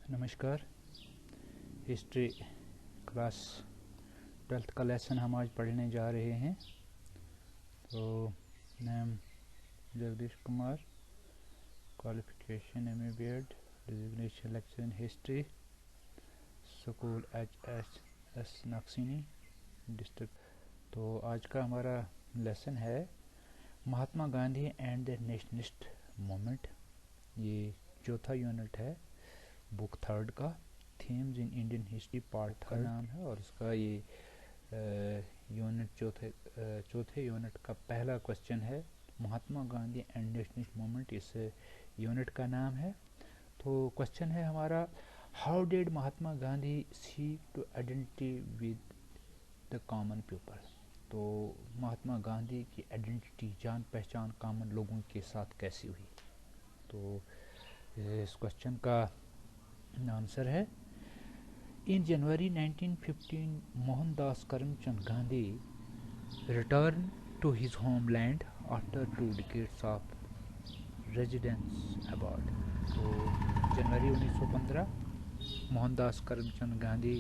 नमस्कार। History class 12th का lesson हम आज पढ़ने जा रहे हैं। तो नाम Jagdish Kumar, qualification MA. BEd, designation lecture in history, school H.S. नक्सिनी डिस्ट्रिक्ट। तो आज का हमारा लेसन है Mahatma Gandhi and the nationalist movement. ये चौथा यूनिट है बुक 3 का। Themes in Indian history part का नाम है और इसका ये यूनिट चौथे यूनिट का पहला क्वेश्चन है Mahatma Gandhi and nationalist movement, इस यूनिट का नाम है। तो क्वेश्चन है हमारा, how did Mahatma Gandhi seek to identity with the common people. तो महात्मा गांधी की आइडेंटिटी, जान पहचान कॉमन लोगों के साथ कैसी हुई। तो इस क्वेश्चन का आंसर है, in January 1915 Mohandas Karamchand Gandhi return to his homeland after 2 decades of residence abroad. तो जनवरी 1915 मोहनदास करमचंद गांधी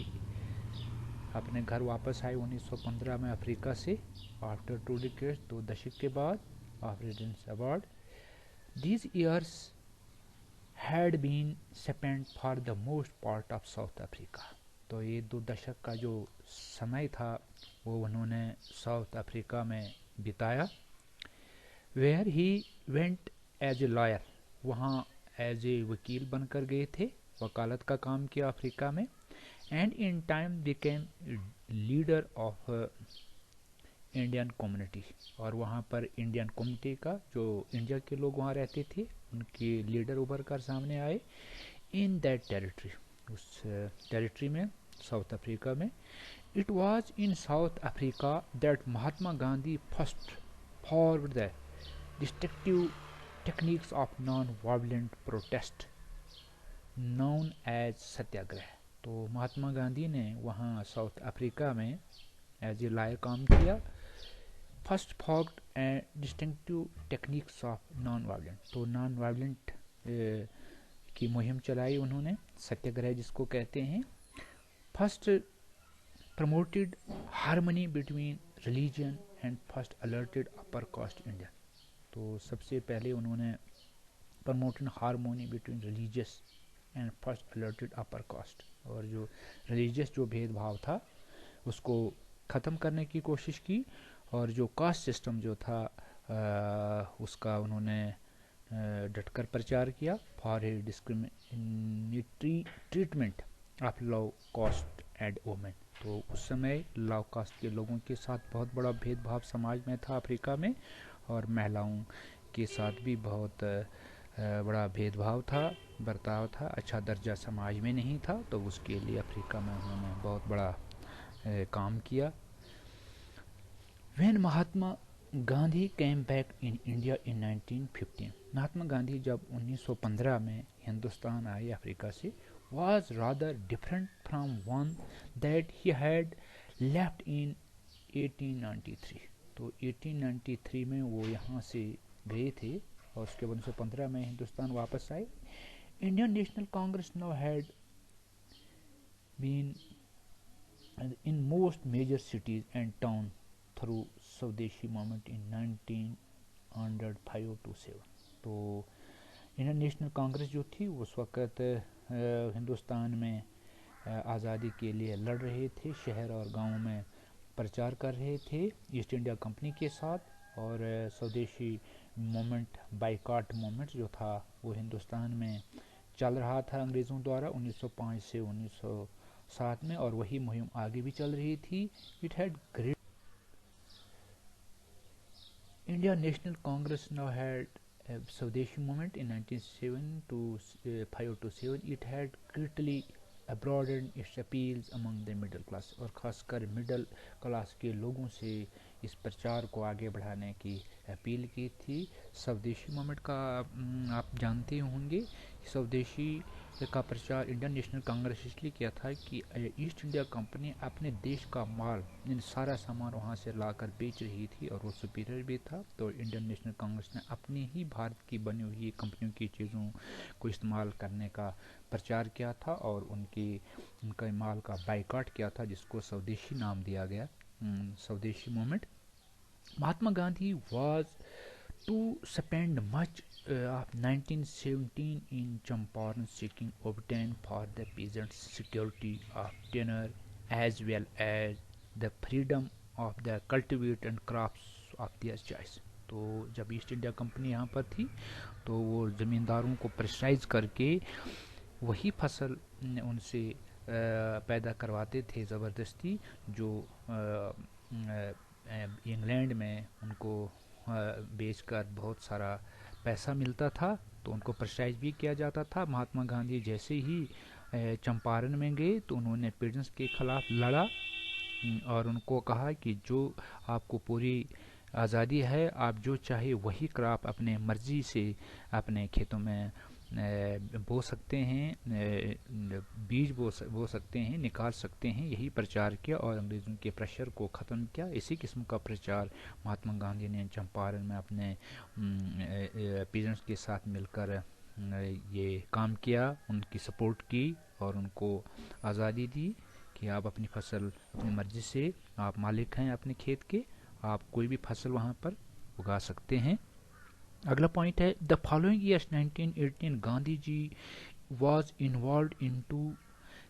अपने घर वापस आए 1915 में अफ्रीका से, आफ्टर 2 decades 2 दशक के बाद, of residence abroad. These years had been spent for the most part of South Africa। तो ये 2 दशक का जो समय था वो उन्होंने साउथ अफ्रीका में बिताया। Where he went as a lawyer, वहाँ एज ए वकील बनकर गए थे, वकालत का काम किया अफ्रीका में। And in time became leader of Indian community, और वहाँ पर इंडियन कम्युनिटी का, जो इंडिया के लोग वहाँ रहते थे, उनके लीडर उभर कर सामने आए इन दैट टेरिटरी, उस टेरिटरी में, साउथ अफ्रीका में। It was in South Africa that Mahatma Gandhi first forward the destructive techniques of non violent protest known as satyagraha. तो महात्मा गांधी ने वहाँ साउथ अफ्रीका में एज ए लॉयर काम किया। First forward and distinctive techniques of non violent, तो non violent की मुहिम चलाई उन्होंने, सत्याग्रह जिसको कहते हैं। First promoted harmony between religion and first alerted upper caste India. तो सबसे पहले उन्होंने promoted harmony between religious and first alerted upper caste, और जो रिलीजियस जो भेदभाव था उसको ख़त्म करने की कोशिश की, और जो कास्ट सिस्टम जो था उसका उन्होंने डटकर प्रचार किया। For a discriminatory treatment of low caste and women. तो उस समय लो कास्ट के लोगों के साथ बहुत बड़ा भेदभाव समाज में था अफ्रीका में, और महिलाओं के साथ भी बहुत बड़ा भेदभाव था, बर्ताव था, अच्छा दर्जा समाज में नहीं था। तो उसके लिए अफ्रीका में उन्होंने बहुत बड़ा काम किया। When Mahatma Gandhi came back in India in 1915, Mahatma Gandhi जब 1915 में हिंदुस्तान आए अफ्रीका से, was rather different from one that he had left in 1893। तो 1893 में वो यहाँ से गए थे और उसके बाद 1915 में हिंदुस्तान वापस आए। Indian national Congress now had been in most major cities and towns through स्वदेशी मूवमेंट इन 1905 to 7। तो इंडियन नेशनल कांग्रेस जो थी उस वक़्त हिंदुस्तान में आज़ादी के लिए लड़ रहे थे, शहर और गांव में प्रचार कर रहे थे ईस्ट इंडिया कंपनी के साथ, और स्वदेशी मूवमेंट, बाइकाट मूवमेंट जो था वो हिंदुस्तान में चल रहा था अंग्रेज़ों द्वारा 1905 से 1907 में, और वही मुहिम आगे भी चल रही थी। It had great India National Congress now had a Swadeshi movement in 1907 to 5 to 7। It had greatly broadened its appeals among the middle class, और खासकर मिडल क्लास के लोगों से इस प्रचार को आगे बढ़ाने की अपील की थी। स्वदेशी मूवमेंट का आप जानते होंगे। स्वदेशी का प्रचार इंडियन नेशनल कांग्रेस इसलिए किया था कि ईस्ट इंडिया कंपनी अपने देश का माल सारा सामान वहाँ से लाकर बेच रही थी और वो सुपीरियर भी था। तो इंडियन नेशनल कांग्रेस ने अपनी ही भारत की बनी हुई कंपनियों की चीज़ों को इस्तेमाल करने का प्रचार किया था और उनका माल का बाइकआउट किया था, जिसको स्वदेशी नाम दिया गया, स्वदेशी movement. Mahatma Gandhi was to spend much of 1917 in Champaran seeking obtain for the peasants security of tenure as well as the freedom of the cultivate and crops of their choice। तो जब east India company यहाँ पर थी तो वो ज़मींदारों को pressurise करके वही फसल उनसे पैदा करवाते थे ज़बरदस्ती, जो इंग्लैंड में उनको बेचकर बहुत सारा पैसा मिलता था। तो उनको प्रेशराइज भी किया जाता था। महात्मा गांधी जैसे ही चंपारण में गए तो उन्होंने पिजन्स के खिलाफ लड़ा और उनको कहा कि जो आपको पूरी आज़ादी है, आप जो चाहे वही क्रॉप अपने मर्जी से अपने खेतों में बो सकते हैं, बीज बो सकते हैं, निकाल सकते हैं। यही प्रचार किया और अंग्रेज़ों के प्रेशर को ख़त्म किया। इसी किस्म का प्रचार महात्मा गांधी ने चंपारण में अपने पीजेंट्स के साथ मिलकर ये काम किया, उनकी सपोर्ट की और उनको आज़ादी दी कि आप अपनी फसल अपनी मर्जी से, आप मालिक हैं अपने खेत के, आप कोई भी फसल वहाँ पर उगा सकते हैं। अगला पॉइंट है the following years 1918 Gandhi ji was involved into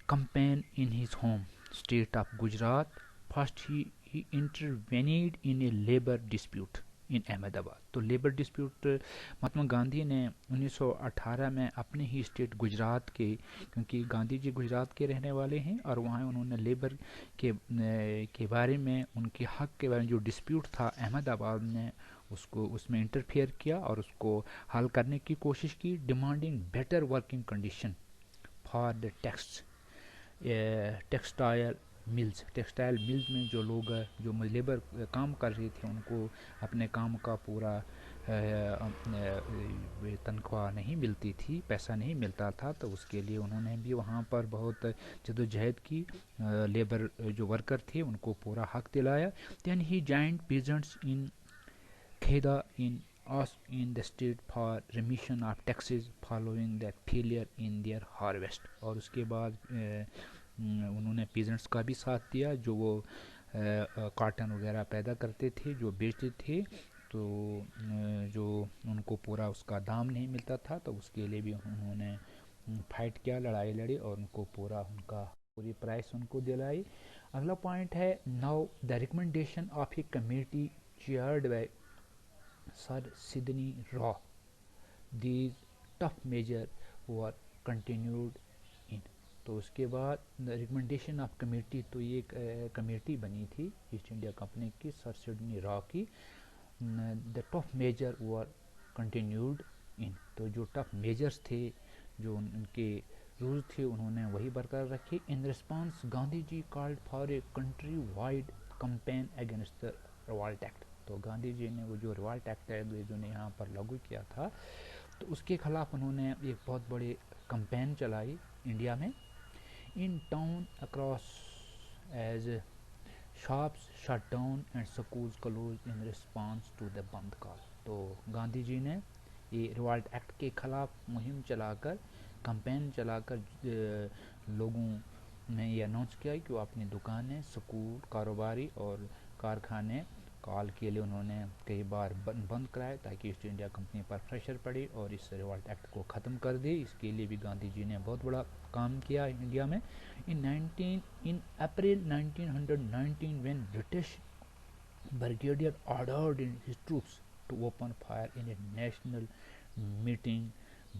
campaign in his home state of Gujarat। First he intervened in a labor dispute in Ahmedabad। तो लेबर डिस्प्यूट महात्मा गांधी ने 1918 में अपने ही स्टेट गुजरात के, क्योंकि गांधी जी गुजरात के रहने वाले हैं, और वहाँ उन्होंने लेबर के बारे में, उनके हक के बारे में जो डिस्प्यूट था अहमदाबाद में, उसमें इंटरफेयर किया और उसको हल करने की कोशिश की। Demanding better working condition for the textile mills में जो लोग, जो लेबर काम कर रहे थे, उनको अपने काम का पूरा तनख्वाह नहीं मिलती थी, पैसा नहीं मिलता था। तो उसके लिए उन्होंने भी वहाँ पर बहुत जदोजहद की, लेबर जो वर्कर थे उनको पूरा हक दिलाया। Then he joined peasants in Kheda in the state for remission of taxes following the failure in their harvest। और उसके बाद उन्होंने पीजेंट्स का भी साथ दिया, जो वो कॉटन वगैरह पैदा करते थे, जो बेचते थे, तो जो उनको पूरा उसका दाम नहीं मिलता था, तो उसके लिए भी उन्होंने फाइट किया, लड़ाई लड़ी और उनको पूरी प्राइस उनको दिलाई। अगला पॉइंट है now the recommendation of A committee chaired by Sir Sidney Raw। These tough measures were continued in। तो उसके बाद रिकमेंडेशन ऑफ कमेटी, तो ये एक कमेटी बनी थी ईस्ट इंडिया कंपनी की, सर सिडनी रॉ की। The tough measure were continued in. तो जो टफ मेजर्स थे, जो उनके रूल थे, उन्होंने वही बरकरार रखे। In response Gandhi ji called for a country wide campaign against the Rowlatt act. तो गांधी जी ने वो जो रिवॉल्ट एक्ट है अंग्रेजों ने यहाँ पर लागू किया था, तो उसके खिलाफ उन्होंने एक बहुत बड़ी कंपेन चलाई इंडिया में। In town across as shops shut down and schools close in response to the bandh call. तो गांधी जी ने ये रिवॉल्ट एक्ट के खिलाफ मुहिम चलाकर, कंपेन चलाकर लोगों ने ये अनाउंस किया कि वो अपनी दुकानें, स्कूल, कारोबारी और कारखाने कॉल के लिए उन्होंने कई बार बंद कराए, ताकि ईस्ट इंडिया कंपनी पर प्रेशर पड़े और इस रिवॉल्ट एक्ट को ख़त्म कर दे। इसके लिए भी गांधी जी ने बहुत बड़ा काम किया इंडिया में। इन अप्रैल 1919 when British brigadier ordered his troops to open fire in a national meeting,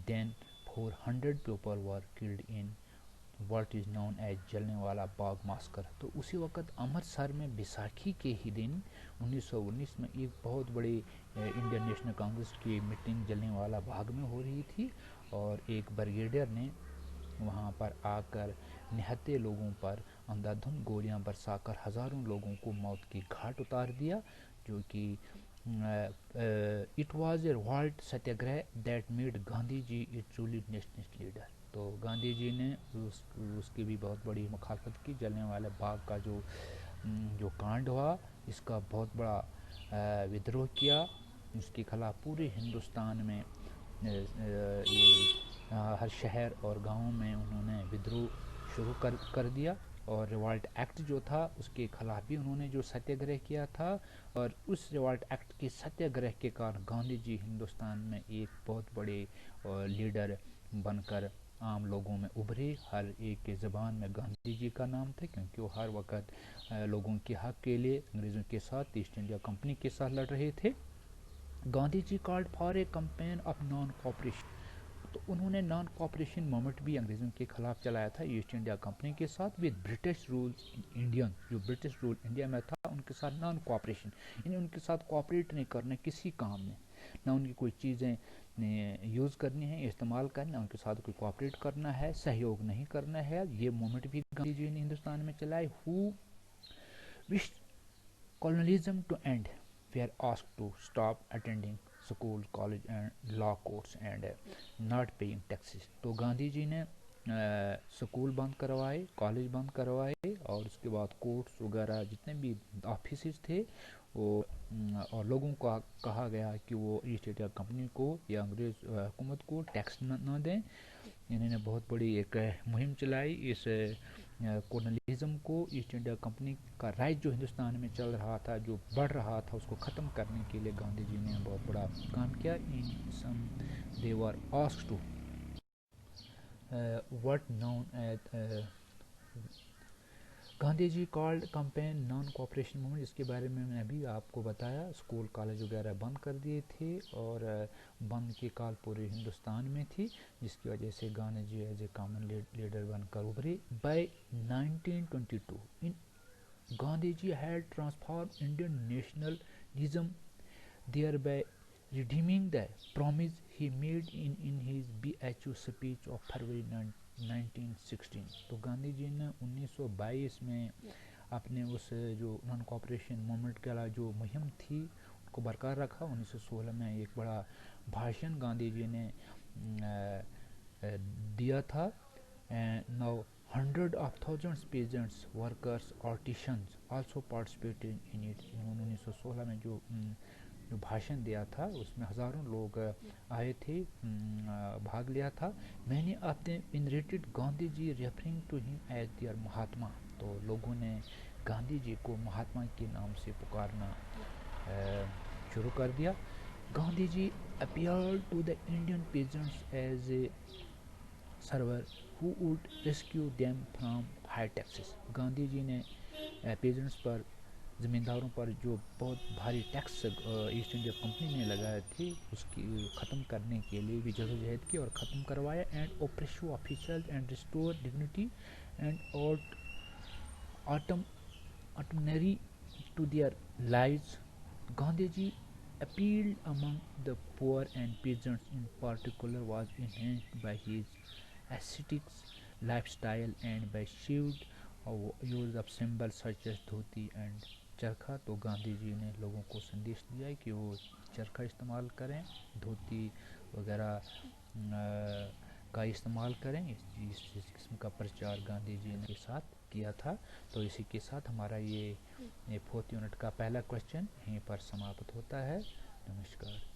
then 400 people were killed in what is known as Jallianwala Bagh massacre. तो उसी वक्त अमृतसर में बैसाखी के ही दिन 1919 में एक बहुत बड़ी इंडियन नेशनल कांग्रेस की मीटिंग जलनेवाला बाग में हो रही थी, और एक ब्रिगेडियर ने वहाँ पर आकर निहत्थे लोगों पर अंधाधुंध गोलियां बरसाकर हज़ारों लोगों को मौत की घाट उतार दिया, जो कि it was a Rowlatt satyagraha that made Gandhi ji a truly nationalist leader. तो गांधी जी ने उसकी भी बहुत बड़ी मुखालफत की। जलियांवाला बाग का जो कांड हुआ, इसका बहुत बड़ा विद्रोह किया। उसके खिलाफ पूरे हिंदुस्तान में हर शहर और गाँव में उन्होंने विद्रोह शुरू कर दिया। और रिवॉल्ट एक्ट जो था उसके खिलाफ भी उन्होंने जो सत्याग्रह किया था, और उस रिवॉल्ट एक्ट के सत्याग्रह के कारण गांधी जी हिंदुस्तान में एक बहुत बड़े लीडर बनकर आम लोगों में उभरे। हर एक के ज़बान में गांधी जी का नाम था, क्योंकि वो हर वक्त लोगों के हक के लिए अंग्रेज़ों के साथ, ईस्ट इंडिया कंपनी के साथ लड़ रहे थे। Gandhi ji called for a campaign of non cooperation. तो उन्होंने नॉन कॉपरेशन मूवमेंट भी अंग्रेज़ों के खिलाफ चलाया था ईस्ट इंडिया कंपनी के साथ, विद ब्रिटिश रूल इंडियन। जो ब्रिटिश रूल इंडिया में था उनके साथ नॉन कॉपरेशन, यानी उनके साथ कॉपरेट नहीं करने किसी काम में, ना उनकी कोई चीज़ें यूज़ करनी है, इस्तेमाल करना, उनके साथ कोई कॉपरेट करना है, सहयोग नहीं करना है। ये मूवमेंट भी गांधी जी ने हिंदुस्तान में चलाई। Who wish colonialism to end, were asked to stop attending school, college and law courts and not paying taxes। तो गांधी जी ने स्कूल बंद करवाए, कॉलेज बंद करवाए, और उसके बाद कोर्ट्स वगैरह जितने भी ऑफिस थे वो, और लोगों को कहा गया कि वो ईस्ट इंडिया कंपनी को या अंग्रेज हुकूमत को टैक्स न दें। इन्होंने बहुत बड़ी एक मुहिम चलाई। इस कॉलोनियलिज्म को, ईस्ट इंडिया कंपनी का राइज जो हिंदुस्तान में चल रहा था, जो बढ़ रहा था, उसको ख़त्म करने के लिए गांधी जी ने बहुत बड़ा काम किया। In some they were asked to what known as Gandhi ji called campaign non cooperation movement, जिसके बारे में मैंने अभी आपको बताया। स्कूल कॉलेज वगैरह बंद कर दिए थे, और बंद की काल पूरे हिंदुस्तान में थी, जिसकी वजह से Gandhi ji as a common leader बनकर उभरे। By 1922 in Gandhi ji had transform Indian nationalism, thereby redeeming the promise he made in his BHU speech of February 1916। तो गांधी जी ने 1922 में अपने उस जो नॉन कॉपरेशन मूवमेंट के जो मुहिम थी उसको बरकरार रखा। 1916 में एक बड़ा भाषण गांधी जी ने दिया था। Now hundred of thousands peasants, workers, artisans also participated in it। इन्होंने 1916 में जो भाषण दिया था उसमें हज़ारों लोग आए थे, भाग लिया था। मैंने अपने इनरेटेड Gandhi ji referring to him as their Mahatma. तो लोगों ने गांधी जी को महात्मा के नाम से पुकारना शुरू कर दिया। Gandhi ji appeared to the Indian peasants as a server who would rescue them from high taxes. Gandhi ji ने पेजेंट्स पर, ज़मींदारों पर जो बहुत भारी टैक्स ईस्ट इंडिया कंपनी ने लगाए थे उसकी ख़त्म करने के लिए भी जदोजहद की और ख़त्म करवाया। And oppressive official and restore dignity and autonomy to their lives. Gandhi ji appealed among the poor and peasants in particular was enhanced by his ascetics lifestyle and by shield use of symbols such as dhoti and चरखा। तो गांधी जी ने लोगों को संदेश दिया कि वो चरखा इस्तेमाल करें, धोती वगैरह का इस्तेमाल करें। इस किस्म का प्रचार गांधी जी ने साथ किया था। तो इसी के साथ हमारा ये 4th यूनिट का पहला क्वेश्चन यहीं पर समाप्त होता है। नमस्कार।